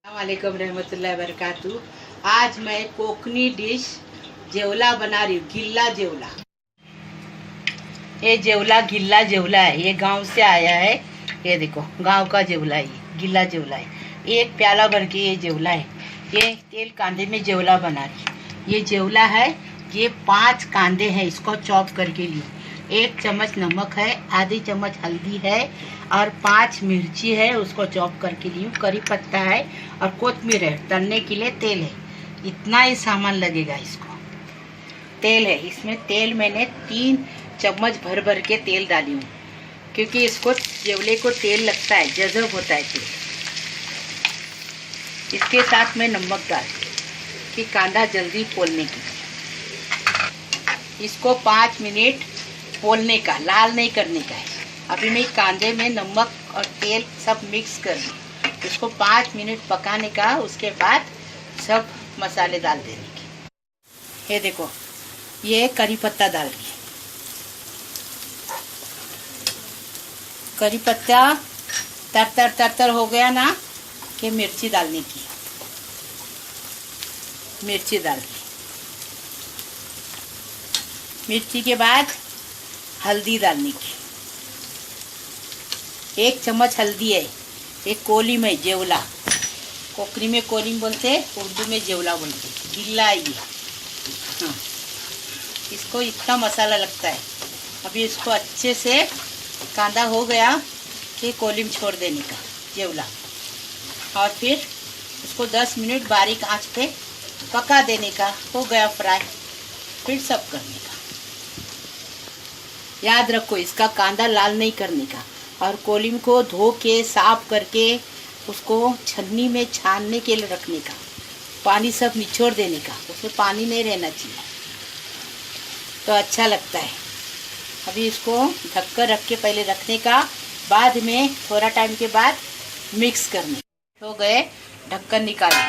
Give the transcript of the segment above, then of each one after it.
वालेकुम रहमतुल्लाहि वबरकातुहू। आज मैं कोकनी डिश जेवला बना रही हूँ, गिल्ला जेवला। ये जेवला गिल्ला जेवला है, ये गांव से आया है। ये देखो गांव का जेवला है, ये गिल्ला जेवला है। एक प्याला भर के ये जेवला है। ये तेल कांदे में जेवला बना रही। ये जेवला है, ये 5 कांदे हैं, इसको चॉप करके ली। 1 चम्मच नमक है, आधी चम्मच हल्दी है और 5 मिर्ची है, उसको चॉप करके ली हूँ। करी पत्ता है और कोतमीर है। तलने के लिए तेल है, इतना ही सामान लगेगा। इसको तेल है, इसमें तेल मैंने 3 चम्मच भर भर के तेल डाली हूँ, क्योंकि इसको जेवले को तेल लगता है, जज़ब होता है तेल। इसके साथ मैं नमक डाल कि कांदा जल्दी पोलने के लिए। इसको 5 मिनट पोलने का, लाल नहीं करने का है। अभी मैं कांदे में नमक और तेल सब मिक्स कर दूँ। इसको 5 मिनट पकाने का, उसके बाद सब मसाले डाल देने के। ये देखो, ये करी पत्ता डाल दिए। करी पत्ता तर हो गया ना, कि मिर्ची डालने की। मिर्ची डाल दी। मिर्ची के बाद हल्दी डालने की। 1 चम्मच हल्दी है। एक कोली में जेवला, कोकरी में कोली बोलते, उर्दू में जेवला बोलते। गिल्ला ये, हाँ। इसको इतना मसाला लगता है। अभी इसको अच्छे से कांदा हो गया कि कोली में छोड़ देने का जेवला, और फिर इसको 10 मिनट बारीक आंच पे पका देने का। हो गया फ्राई, फिर सब करने का। याद रखो, इसका कांदा लाल नहीं करने का, और कोलिम को धो के साफ करके उसको छन्नी में छानने के लिए रखने का। पानी सब निचोड़ देने का, उसमें पानी नहीं रहना चाहिए, तो अच्छा लगता है। अभी इसको ढककर रख के पहले रखने का, बाद में थोड़ा टाइम के बाद मिक्स करने। हो गए, ढक्कन निकालने।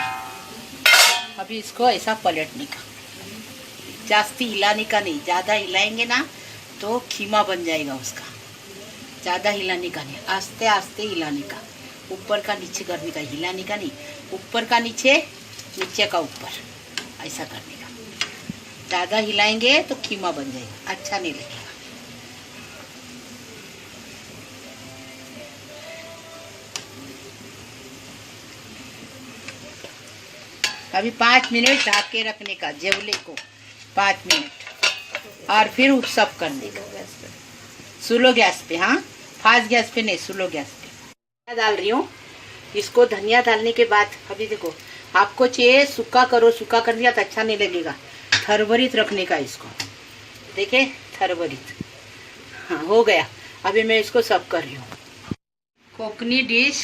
अभी इसको ऐसा पलटने का, जास्ती हिलाने का नहीं। ज़्यादा हिलाएंगे ना तो खीमा बन जाएगा उसका। ज़्यादा हिलाने का नहीं, आस्ते आस्ते हिलाने का। ऊपर का नीचे करने का, हिलाने का नहीं। ऊपर का नीचे, नीचे का ऊपर, ऐसा करने का। ज़्यादा हिलाएंगे तो खीमा बन जाएगा, अच्छा नहीं लगेगा। अभी 5 मिनट ढक के रखने का जेवले को, 5 मिनट, और फिर सब करने का स्लो गैस पे। हाँ, फास्ट गैस पे नहीं, स्लो गैस पे। डाल रही हूँ इसको। धनिया डालने के बाद अभी देखो, आपको चाहिए सूखा करो, सूखा कर दिया तो अच्छा नहीं लगेगा। थरवरित रखने का इसको, देखे थरवरित। हाँ, हो गया। अभी मैं इसको सब कर रही हूँ। कोकनी डिश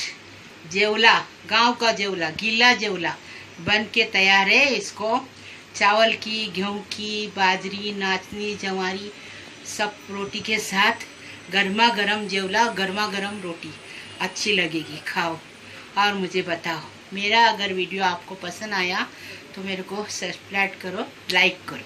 जेवला, गांव का जेवला, गीला जेवला बन के तैयार है। इसको चावल की, गेहूं की, बाजरी, नाचनी, जवारी, सब रोटी के साथ गर्मा गर्म जेवला, गर्मा गर्म रोटी अच्छी लगेगी। खाओ और मुझे बताओ। मेरा अगर वीडियो आपको पसंद आया तो मेरे को सब्सक्राइब करो, लाइक करो।